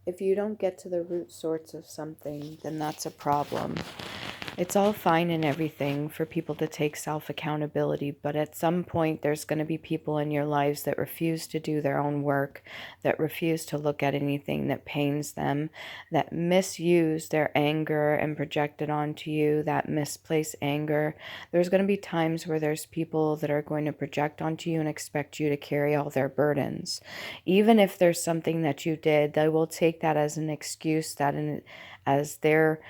If you don't get to the root source of something, then that's a problem. It's all fine and everything for people to take self-accountability, but at some point there's going to be people in your lives that refuse to do their own work, that refuse to look at anything that pains them, that misuse their anger and project it onto you, that misplaced anger. There's going to be times where there's people that are going to project onto you and expect you to carry all their burdens. Even if there's something that you did, they will take that as an excuse, as their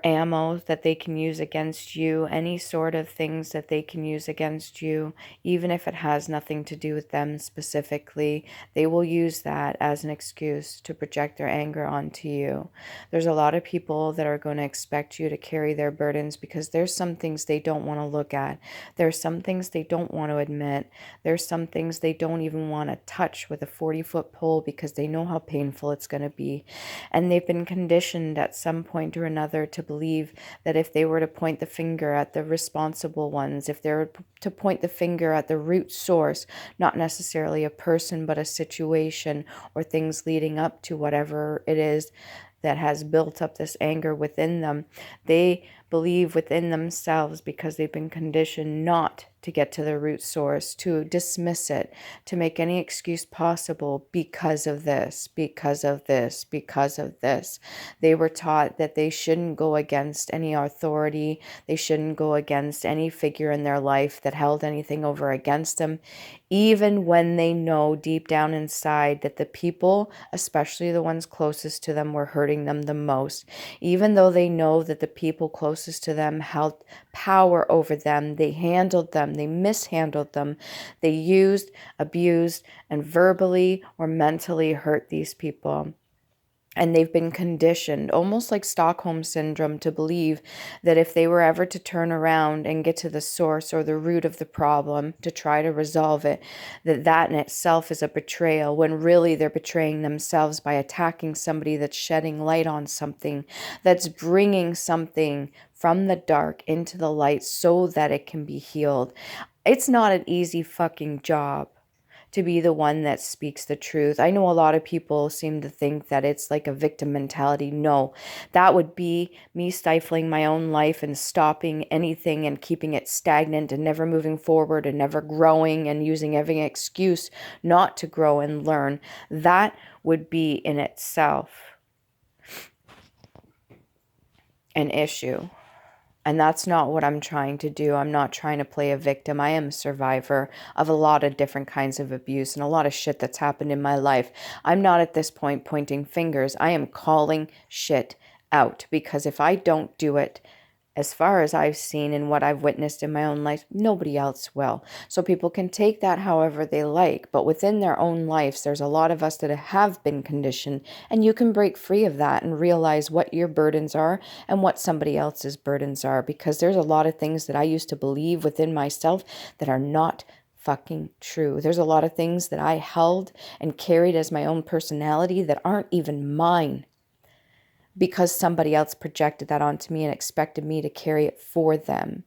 ammo that they can use against you, any sort of things that they can use against you, even if it has nothing to do with them specifically, they will use that as an excuse to project their anger onto you. There's a lot of people that are going to expect you to carry their burdens because there's some things they don't want to look at. There's some things they don't want to admit. There's some things they don't even want to touch with a 40-foot pole because they know how painful it's going to be. And they've been conditioned at some point or another to believe that if they were to point the finger at the responsible ones, if they were to point the finger at the root source, not necessarily a person, but a situation or things leading up to whatever it is that has built up this anger within them, they believe within themselves, because they've been conditioned not to get to the root source, to dismiss it, to make any excuse possible because of this, because of this, because of this. They were taught that they shouldn't go against any authority. They shouldn't go against any figure in their life that held anything over against them, even when they know deep down inside that the people, especially the ones closest to them, were hurting them the most. Even though they know that the people closest to them held power over them, they handled them, they mishandled them, they used, abused, and verbally or mentally hurt these people. And they've been conditioned, almost like Stockholm Syndrome, to believe that if they were ever to turn around and get to the source or the root of the problem to try to resolve it, that in itself is a betrayal, when really they're betraying themselves by attacking somebody that's shedding light on something, that's bringing something from the dark into the light so that it can be healed. It's not an easy fucking job to be the one that speaks the truth. I know a lot of people seem to think that it's like a victim mentality. No, that would be me stifling my own life and stopping anything and keeping it stagnant and never moving forward and never growing and using every excuse not to grow and learn. That would be in itself an issue. And that's not what I'm trying to do. I'm not trying to play a victim. I am a survivor of a lot of different kinds of abuse and a lot of shit that's happened in my life. I'm not at this point pointing fingers. I am calling shit out, because if I don't do it, as far as I've seen and what I've witnessed in my own life, nobody else will. So people can take that however they like, but within their own lives, there's a lot of us that have been conditioned, and you can break free of that and realize what your burdens are and what somebody else's burdens are, because there's a lot of things that I used to believe within myself that are not fucking true. There's a lot of things that I held and carried as my own personality that aren't even mine, because somebody else projected that onto me and expected me to carry it for them.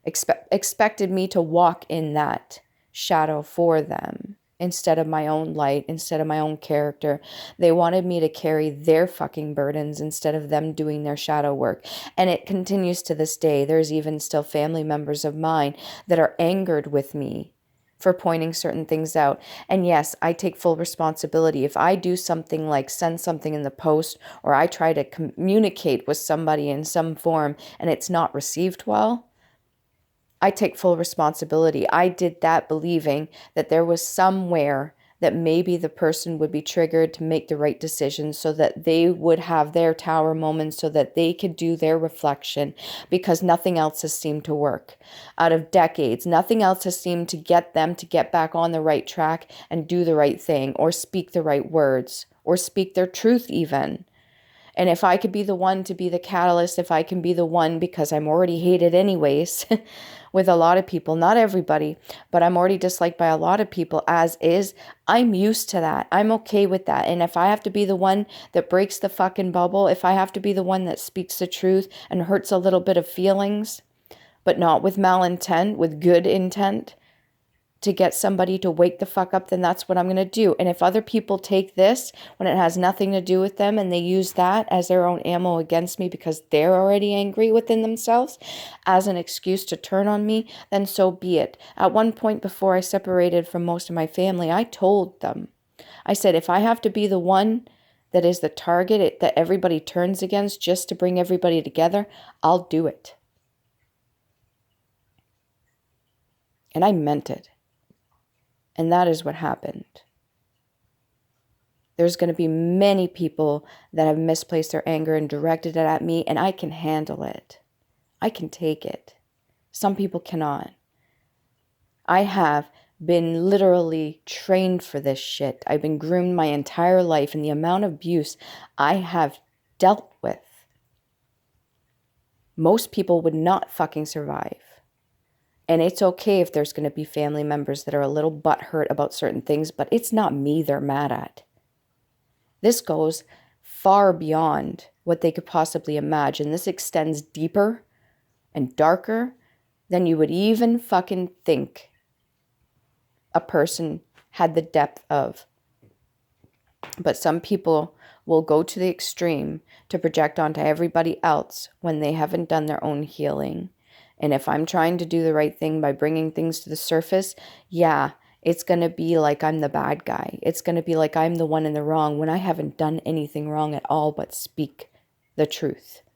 Expected me to walk in that shadow for them instead of my own light, instead of my own character. They wanted me to carry their fucking burdens instead of them doing their shadow work. And it continues to this day. There's even still family members of mine that are angered with me for pointing certain things out. And yes, I take full responsibility. If I do something like send something in the post, or I try to communicate with somebody in some form and it's not received well, I take full responsibility. I did that believing that there was somewhere that maybe the person would be triggered to make the right decision, so that they would have their tower moments, so that they could do their reflection, because nothing else has seemed to work. Out of decades, nothing else has seemed to get them to get back on the right track and do the right thing, or speak the right words, or speak their truth even. And if I could be the one to be the catalyst, if I can be the one, because I'm already hated anyways with a lot of people, not everybody, but I'm already disliked by a lot of people as is, I'm used to that. I'm okay with that. And if I have to be the one that breaks the fucking bubble, if I have to be the one that speaks the truth and hurts a little bit of feelings, but not with malintent, with good intent, to get somebody to wake the fuck up, then that's what I'm going to do. And if other people take this when it has nothing to do with them and they use that as their own ammo against me because they're already angry within themselves as an excuse to turn on me, then so be it. At one point before I separated from most of my family, I told them, I said, if I have to be the one that is the target that everybody turns against just to bring everybody together, I'll do it. And I meant it. And that is what happened. There's going to be many people that have misplaced their anger and directed it at me, and I can handle it. I can take it. Some people cannot. I have been literally trained for this shit. I've been groomed my entire life, and the amount of abuse I have dealt with, most people would not fucking survive. And it's okay if there's going to be family members that are a little butthurt about certain things, but it's not me they're mad at. This goes far beyond what they could possibly imagine. This extends deeper and darker than you would even fucking think a person had the depth of. But some people will go to the extreme to project onto everybody else when they haven't done their own healing. And if I'm trying to do the right thing by bringing things to the surface, yeah, it's going to be like I'm the bad guy. It's going to be like I'm the one in the wrong when I haven't done anything wrong at all but speak the truth.